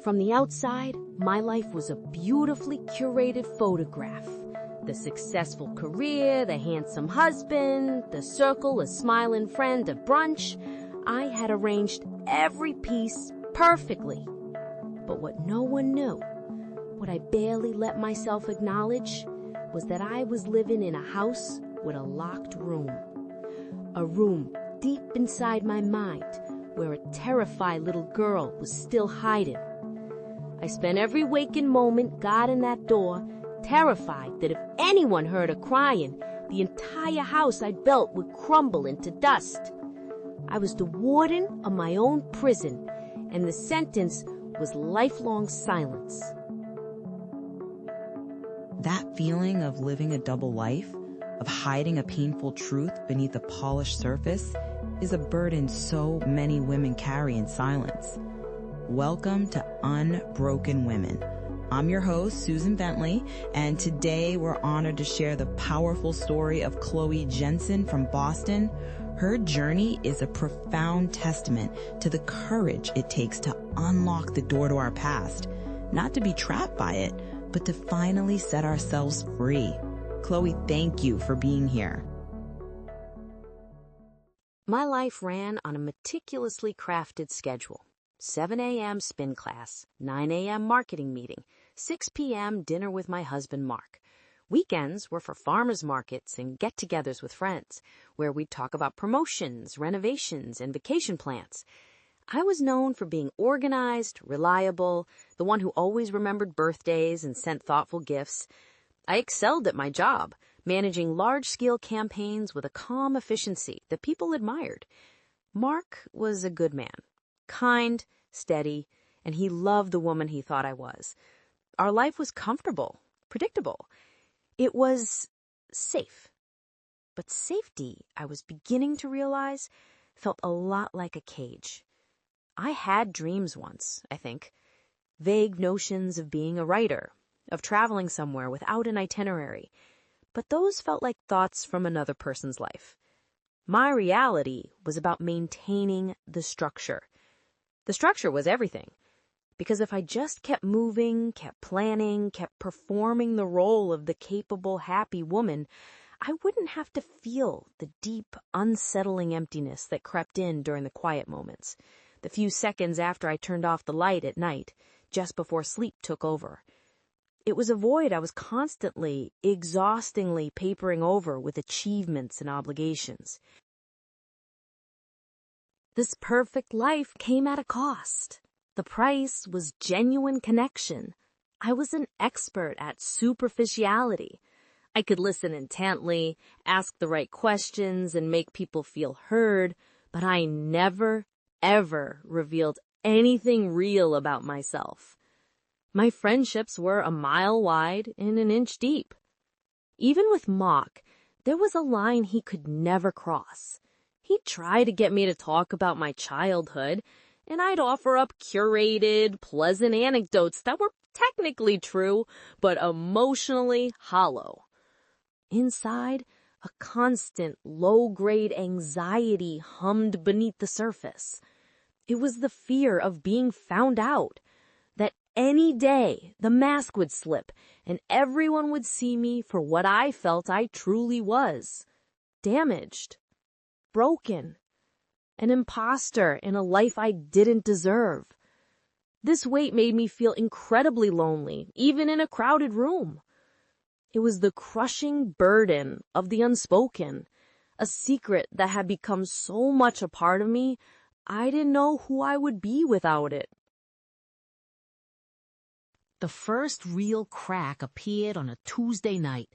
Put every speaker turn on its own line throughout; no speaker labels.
From the outside, my life was a beautifully curated photograph. The successful career, the handsome husband, the circle, a smiling friend, a brunch. I had arranged every piece perfectly. But what no one knew, what I barely let myself acknowledge, was that I was living in a house with a locked room. A room deep inside my mind where a terrified little girl was still hiding. I spent every waking moment guarding that door, terrified that if anyone heard her crying, the entire house I'd built would crumble into dust. I was the warden of my own prison, and the sentence was lifelong silence.
That feeling of living a double life, of hiding a painful truth beneath a polished surface, is a burden so many women carry in silence. Welcome to Unbroken Women. I'm your host, Susan Bentley, and today we're honored to share the powerful story of Jensen from Boston. Her journey is a profound testament to the courage it takes to unlock the door to our past, not to be trapped by it, but to finally set ourselves free. Chloe, thank you for being here.
My life ran on a meticulously crafted schedule. 7 a.m. spin class, 9 a.m. marketing meeting, 6 p.m. dinner with my husband, Mark. Weekends were for farmers markets and get-togethers with friends, where we'd talk about promotions, renovations, and vacation plans. I was known for being organized, reliable, the one who always remembered birthdays and sent thoughtful gifts. I excelled at my job, managing large-scale campaigns with a calm efficiency that people admired. Mark was a good man, kind, steady, and he loved the woman he thought I was. Our life was comfortable, predictable. It was safe. But safety, I was beginning to realize, felt a lot like a cage. I had dreams once, I think. Vague notions of being a writer, of traveling somewhere without an itinerary. But those felt like thoughts from another person's life. My reality was about maintaining the structure. The structure was everything. Because if I just kept moving, kept planning, kept performing the role of the capable, happy woman, I wouldn't have to feel the deep, unsettling emptiness that crept in during the quiet moments, the few seconds after I turned off the light at night, just before sleep took over. It was a void I was constantly, exhaustingly papering over with achievements and obligations. This perfect life came at a cost. The price was genuine connection. I was an expert at superficiality. I could listen intently, ask the right questions, and make people feel heard, but I never, ever revealed anything real about myself. My friendships were a mile wide and an inch deep. Even with Mock, there was a line he could never cross. He'd try to get me to talk about my childhood, and I'd offer up curated, pleasant anecdotes that were technically true, but emotionally hollow. Inside, a constant, low-grade anxiety hummed beneath the surface. It was the fear of being found out, that any day the mask would slip and everyone would see me for what I felt I truly was. Damaged. Broken. An imposter in a life I didn't deserve. This weight made me feel incredibly lonely, even in a crowded room. It was the crushing burden of the unspoken, a secret that had become so much a part of me, I didn't know who I would be without it. The first real crack appeared on a Tuesday night.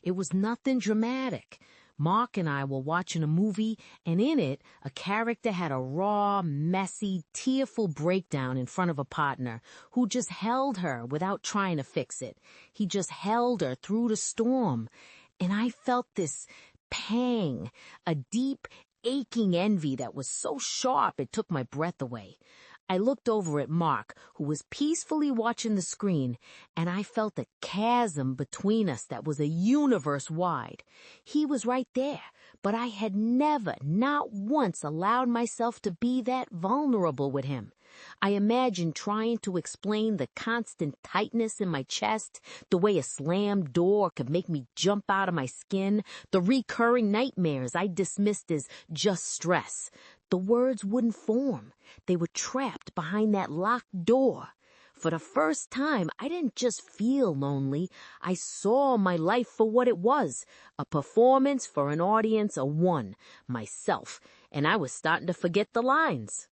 It was nothing dramatic. Mark and I were watching a movie, and in it, a character had a raw, messy, tearful breakdown in front of a partner who just held her without trying to fix it. He just held her through the storm. And I felt this pang, a deep, aching envy that was so sharp it took my breath away. I looked over at Mark, who was peacefully watching the screen, and I felt a chasm between us that was a universe wide. He was right there, but I had never, not once, allowed myself to be that vulnerable with him. I imagined trying to explain the constant tightness in my chest, the way a slammed door could make me jump out of my skin, the recurring nightmares I dismissed as just stress. The words wouldn't form. They were trapped behind that locked door. For the first time, I didn't just feel lonely. I saw my life for what it was, a performance for an audience of one, myself, and I was starting to forget the lines.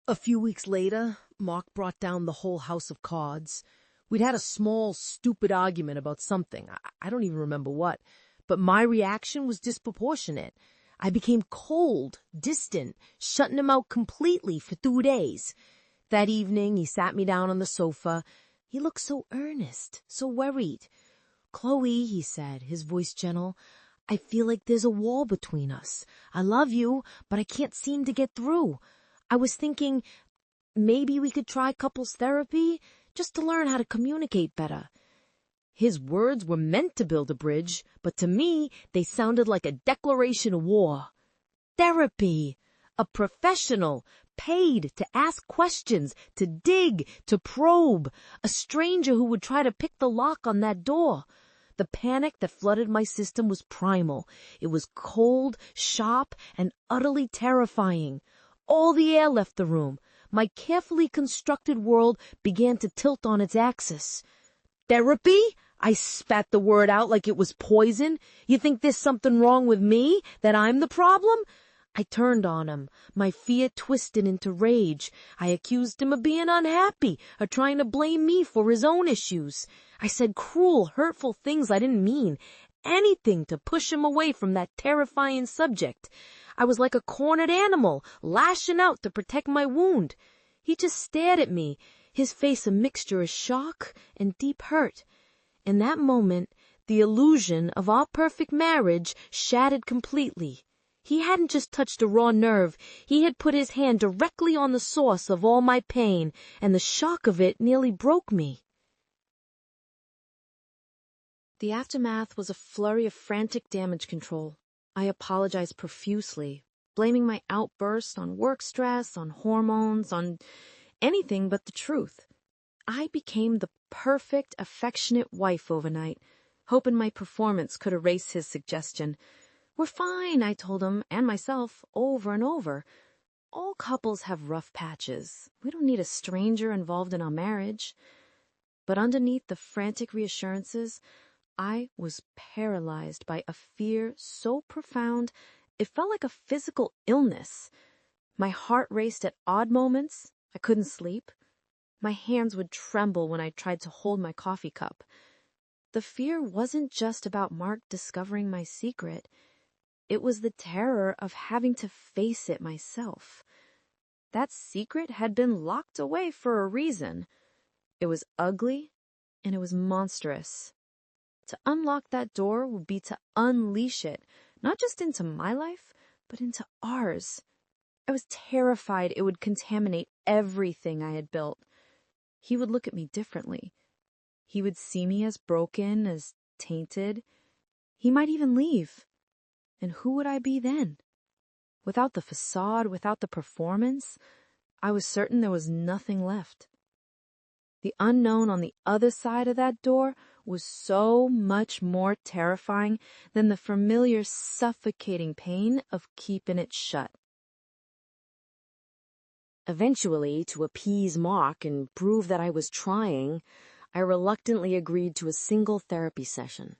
A few weeks later, Mark brought down the whole house of cards. We'd had a small, stupid argument about something. I don't even remember what. But my reaction was disproportionate. I became cold, distant, shutting him out completely for 2 days. That evening, he sat me down on the sofa. He looked so earnest, so worried. "Chloe," he said, his voice gentle, "I feel like there's a wall between us. I love you, but I can't seem to get through. I was thinking maybe we could try couples therapy just to learn how to communicate better." His words were meant to build a bridge, but to me, they sounded like a declaration of war. Therapy! A professional, paid to ask questions, to dig, to probe. A stranger who would try to pick the lock on that door. The panic that flooded my system was primal. It was cold, sharp, and utterly terrifying. All the air left the room. My carefully constructed world began to tilt on its axis. "Therapy?" I spat the word out like it was poison. "You think there's something wrong with me? That I'm the problem?" I turned on him. My fear twisted into rage. I accused him of being unhappy, of trying to blame me for his own issues. I said cruel, hurtful things I didn't mean. Anything to push him away from that terrifying subject. I was like a cornered animal, lashing out to protect my wound. He just stared at me, his face a mixture of shock and deep hurt. In that moment, the illusion of our perfect marriage shattered completely. He hadn't just touched a raw nerve. He had put his hand directly on the source of all my pain, and the shock of it nearly broke me. The aftermath was a flurry of frantic damage control. I apologized profusely, blaming my outburst on work stress, on hormones, on anything but the truth. I became the perfect, affectionate wife overnight, hoping my performance could erase his suggestion. "We're fine," I told him, and myself, over and over. All couples have rough patches. We don't need a stranger involved in our marriage. But underneath the frantic reassurances, I was paralyzed by a fear so profound it felt like a physical illness. My heart raced at odd moments. I couldn't sleep. My hands would tremble when I tried to hold my coffee cup. The fear wasn't just about Mark discovering my secret. It was the terror of having to face it myself. That secret had been locked away for a reason. It was ugly, and it was monstrous. To unlock that door would be to unleash it, not just into my life, but into ours. I was terrified it would contaminate everything I had built. He would look at me differently. He would see me as broken, as tainted. He might even leave. And who would I be then? Without the facade, without the performance, I was certain there was nothing left. The unknown on the other side of that door was so much more terrifying than the familiar suffocating pain of keeping it shut. Eventually, to appease Mark and prove that I was trying, I reluctantly agreed to a single therapy session.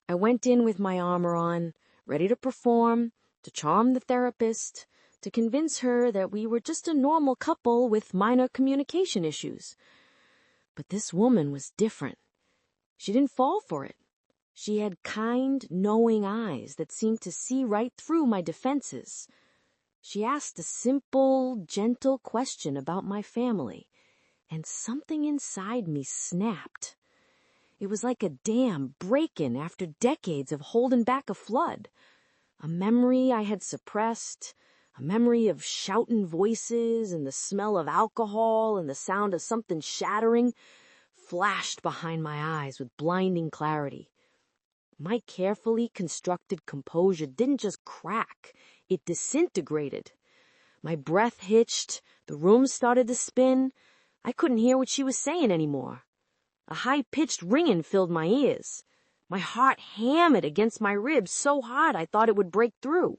I went in with my armor on, ready to perform, to charm the therapist, to convince her that we were just a normal couple with minor communication issues. But this woman was different. She didn't fall for it. She had kind, knowing eyes that seemed to see right through my defenses. She asked a simple, gentle question about my family, and something inside me snapped. It was like a dam breaking after decades of holding back a flood. A memory I had suppressed, a memory of shouting voices and the smell of alcohol and the sound of something shattering, flashed behind my eyes with blinding clarity. My carefully constructed composure didn't just crack, it disintegrated.
My breath hitched, the room started to spin. I couldn't hear what she was saying anymore. A high-pitched ringing filled my ears. My heart hammered against my ribs so hard I thought it would break through.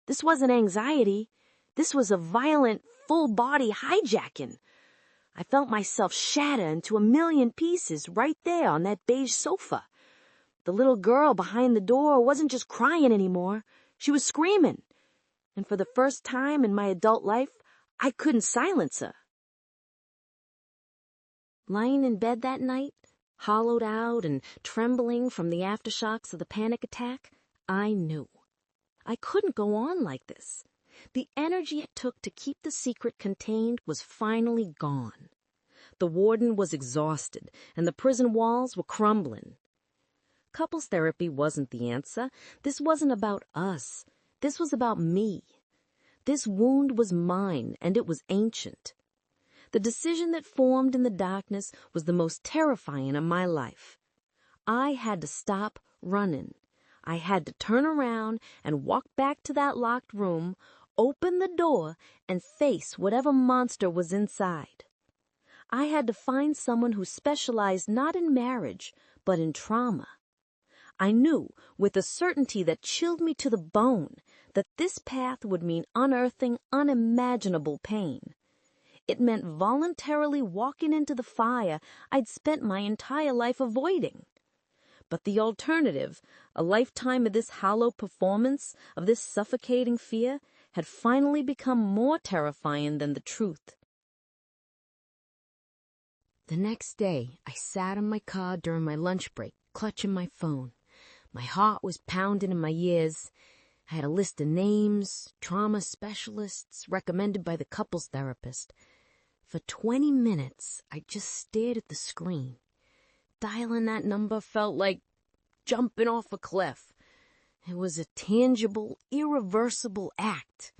This wasn't anxiety. This was a violent, full-body hijacking. I felt myself shatter into a million pieces right there on that beige sofa. The little girl behind the door wasn't just crying anymore. She was screaming. And for the first time in my adult life, I couldn't silence her. Lying in bed that night, hollowed out and trembling from the aftershocks of the panic attack, I knew. I couldn't go on like this. The energy it took to keep the secret contained was finally gone. The warden was exhausted, and the prison walls were crumbling. Couples therapy wasn't the answer. This wasn't about us. This was about me. This wound was mine, and it was ancient. The decision that formed in the darkness was the most terrifying of my life. I had to stop running. I had to turn around and walk back to that locked room, open the door, and face whatever monster was inside. I had to find someone who specialized not in marriage, but in trauma. I knew, with a certainty that chilled me to the bone, that this path would mean unearthing unimaginable pain. It meant voluntarily walking into the fire I'd spent my entire life avoiding. But the alternative, a lifetime of this hollow performance, of this suffocating fear, had finally become more terrifying than the truth. The next day, I sat in my car during my lunch break, clutching my phone. My heart was pounding in my ears. I had a list of names, trauma specialists recommended by the couples therapist. For 20 minutes, I just stared at the screen. Dialing that number felt like jumping off a cliff. It was a tangible, irreversible act.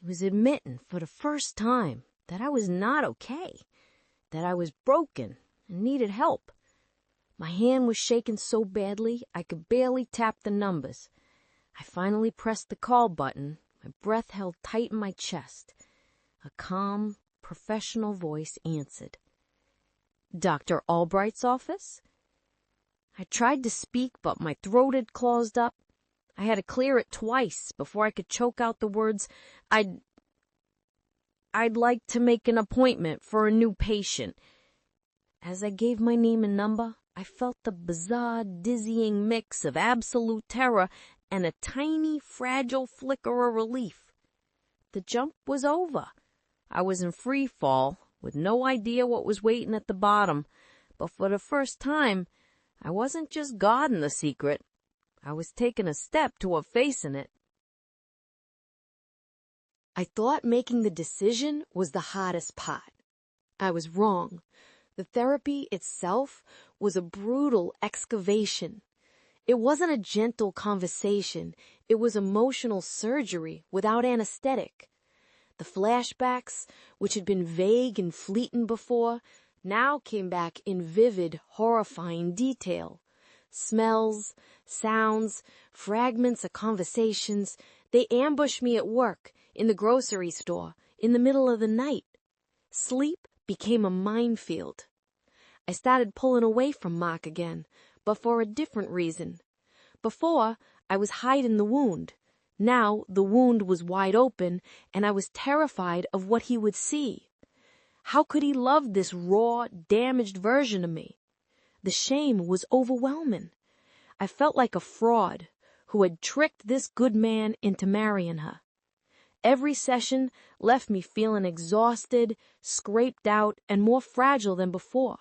It was admitting for the first time that I was not okay, that I was broken and needed help. My hand was shaking so badly I could barely tap the numbers. I finally pressed the call button, my breath held tight in my chest. A calm, professional voice answered. Dr. Albright's office? I tried to speak, but my throat had closed up. I had to clear it twice before I could choke out the words, I'd like to make an appointment for a new patient. As I gave my name and number, I felt the bizarre, dizzying mix of absolute terror and a tiny, fragile flicker of relief. The jump was over. I was in free fall, with no idea what was waiting at the bottom, but for the first time, I wasn't just guarding the secret. I was taking a step toward facing it. I thought making the decision was the hardest part. I was wrong. The therapy itself was a brutal excavation. It wasn't a gentle conversation. It was emotional surgery without anesthetic. The flashbacks, which had been vague and fleeting before, now came back in vivid, horrifying detail. Smells, sounds, fragments of conversations, they ambushed me at work, in the grocery store, in the middle of the night. Sleep became a minefield. I started pulling away from Mark again, but for a different reason. Before, I was hiding the wound. Now the wound was wide open, and I was terrified of what he would see. How could he love this raw, damaged version of me? The shame was overwhelming. I felt like a fraud who had tricked this good man into marrying her. Every session left me feeling exhausted, scraped out, and more fragile than before.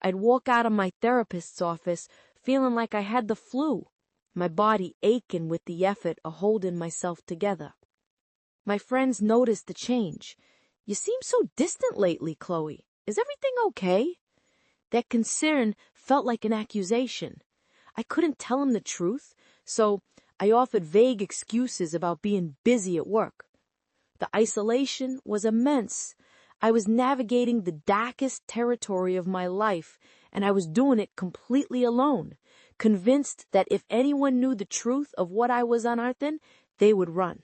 I'd walk out of my therapist's office feeling like I had the flu, my body aching with the effort of holding myself together. My friends noticed the change. You seem so distant lately, Chloe. Is everything okay? That concern felt like an accusation. I couldn't tell him the truth, so I offered vague excuses about being busy at work. The isolation was immense. I was navigating the darkest territory of my life, and I was doing it completely alone, convinced that if anyone knew the truth of what I was unearthing, they would run.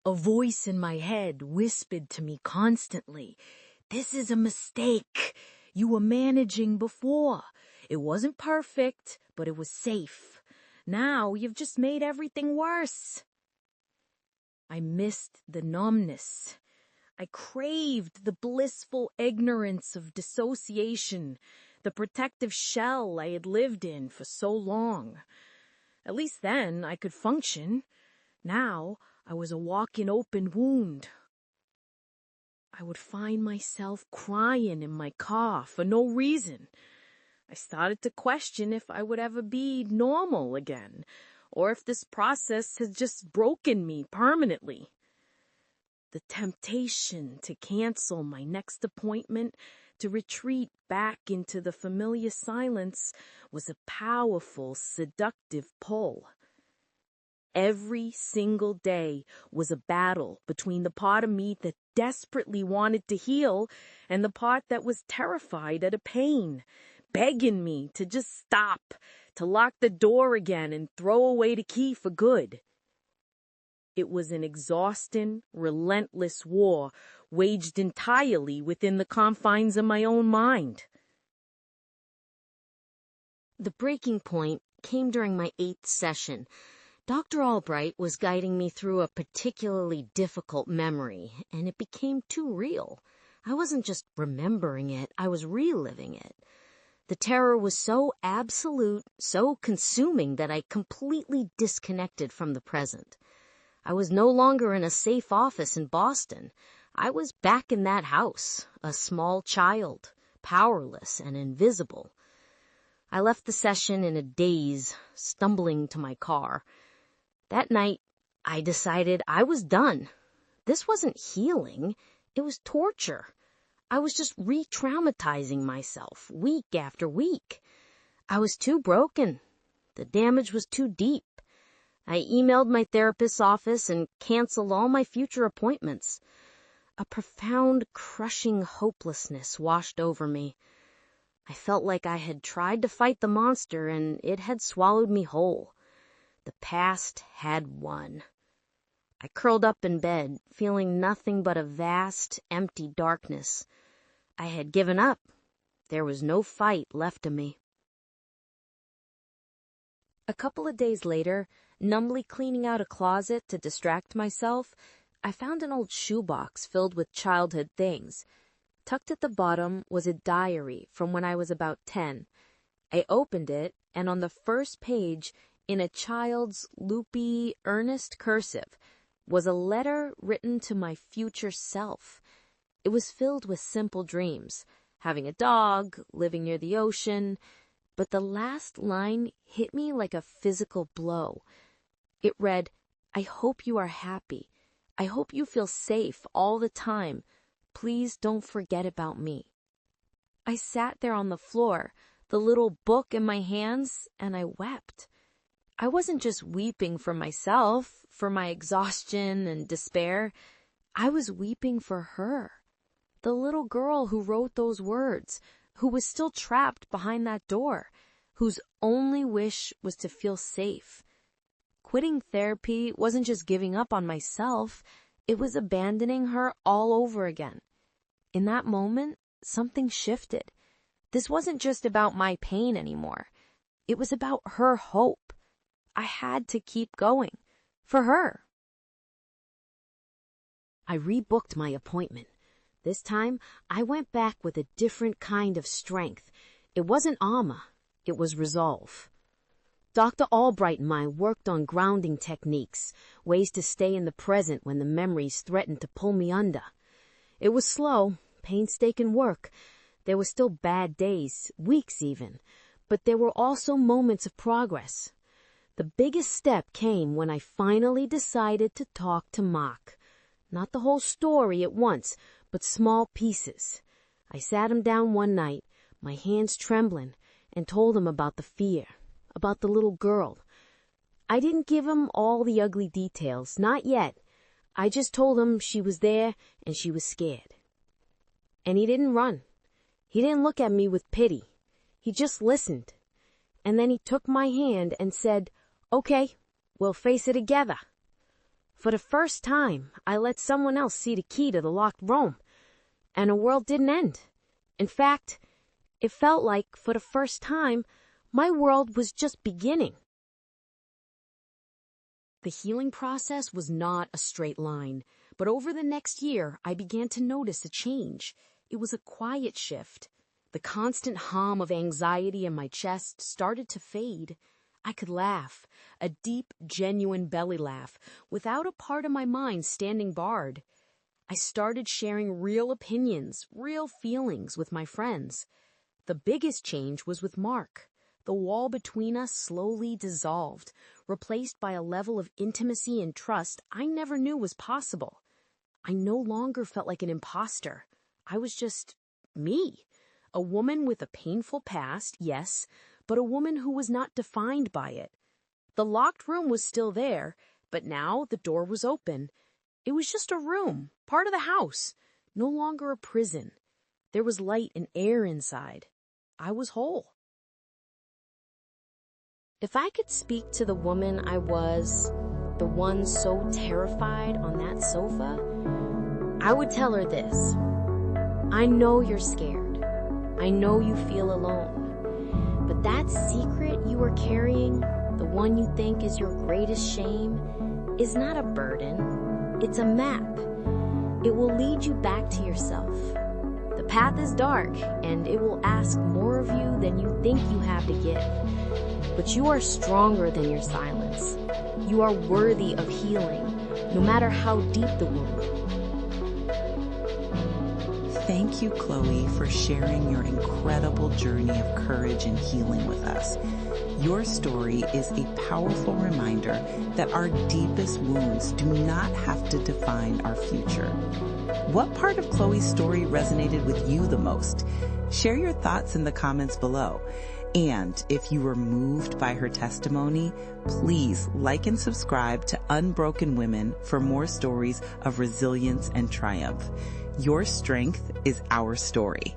A voice in my head whispered to me constantly, "This is a mistake. You were managing before. It wasn't perfect, but it was safe. Now you've just made everything worse." I missed the numbness. I craved the blissful ignorance of dissociation, the protective shell I had lived in for so long. At least then I could function. Now I was a walking open wound. I would find myself crying in my car for no reason. I started to question if I would ever be normal again, or if this process had just broken me permanently. The temptation to cancel my next appointment, to retreat back into the familiar silence, was a powerful, seductive pull. Every single day was a battle between the part of me that desperately wanted to heal and the part that was terrified at a pain, begging me to just stop, to lock the door again and throw away the key for good. It was an exhausting, relentless war waged entirely within the confines of my own mind.
The breaking point came during my 8th session. Dr. Albright was guiding me through a particularly difficult memory, and it became too real. I wasn't just remembering it, I was reliving it. The terror was so absolute, so consuming that I completely disconnected from the present. I was no longer in a safe office in Boston. I was back in that house, a small child, powerless and invisible. I left the session in a daze, stumbling to my car. That night, I decided I was done. This wasn't healing, it was torture. I was just re-traumatizing myself week after week. I was too broken. The damage was too deep. I emailed my therapist's office and canceled all my future appointments. A profound, crushing hopelessness washed over me. I felt like I had tried to fight the monster and it had swallowed me whole. The past had won. I curled up in bed, feeling nothing but a vast, empty darkness. I had given up. There was no fight left of me. A couple of days later, numbly cleaning out a closet to distract myself, I found an old shoebox filled with childhood things. Tucked at the bottom was a diary from when I was about 10. I opened it, and on the first page, in a child's loopy, earnest cursive, was a letter written to my future self. It was filled with simple dreams, having a dog, living near the ocean, but the last line hit me like a physical blow. It read, "I hope you are happy. I hope you feel safe all the time. Please don't forget about me." I sat there on the floor, the little book in my hands, and I wept. I wasn't just weeping for myself, for my exhaustion and despair. I was weeping for her, the little girl who wrote those words, who was still trapped behind that door, whose only wish was to feel safe. Quitting therapy wasn't just giving up on myself, it was abandoning her all over again. In that moment, something shifted. This wasn't just about my pain anymore. It was about her hope. I had to keep going. For her. I rebooked my appointment. This time, I went back with a different kind of strength. It wasn't armor. It was resolve. Dr. Albright and I worked on grounding techniques, ways to stay in the present when the memories threatened to pull me under. It was slow, painstaking work. There were still bad days, weeks even, but there were also moments of progress. The biggest step came when I finally decided to talk to Mark. Not the whole story at once, but small pieces. I sat him down one night, my hands trembling, and told him about the fear, about the little girl. I didn't give him all the ugly details, not yet. I just told him she was there and she was scared. And he didn't run. He didn't look at me with pity. He just listened. And then he took my hand and said, "Okay, we'll face it together." For the first time, I let someone else see the key to the locked room, and the world didn't end. In fact, it felt like, for the first time, my world was just beginning. The healing process was not a straight line, but over the next year, I began to notice a change. It was a quiet shift. The constant hum of anxiety in my chest started to fade. I could laugh, a deep, genuine belly laugh, without a part of my mind standing barred. I started sharing real opinions, real feelings with my friends. The biggest change was with Mark. The wall between us slowly dissolved, replaced by a level of intimacy and trust I never knew was possible. I no longer felt like an imposter. I was just me, a woman with a painful past, yes, but a woman who was not defined by it. The locked room was still there, but now the door was open. It was just a room, part of the house, no longer a prison. There was light and air inside. I was whole. If I could speak to the woman I was, the one so terrified on that sofa, I would tell her this. I know you're scared. I know you feel alone. But that secret you are carrying, the one you think is your greatest shame, is not a burden. It's a map. It will lead you back to yourself. The path is dark, and it will ask more of you than you think you have to give. But you are stronger than your silence. You are worthy of healing, no matter how deep the wound.
Thank you, Chloe, for sharing your incredible journey of courage and healing with us. Your story is a powerful reminder that our deepest wounds do not have to define our future. What part of Chloe's story resonated with you the most? Share your thoughts in the comments below. And if you were moved by her testimony, please like and subscribe to Unbroken Women for more stories of resilience and triumph. Your strength is our story.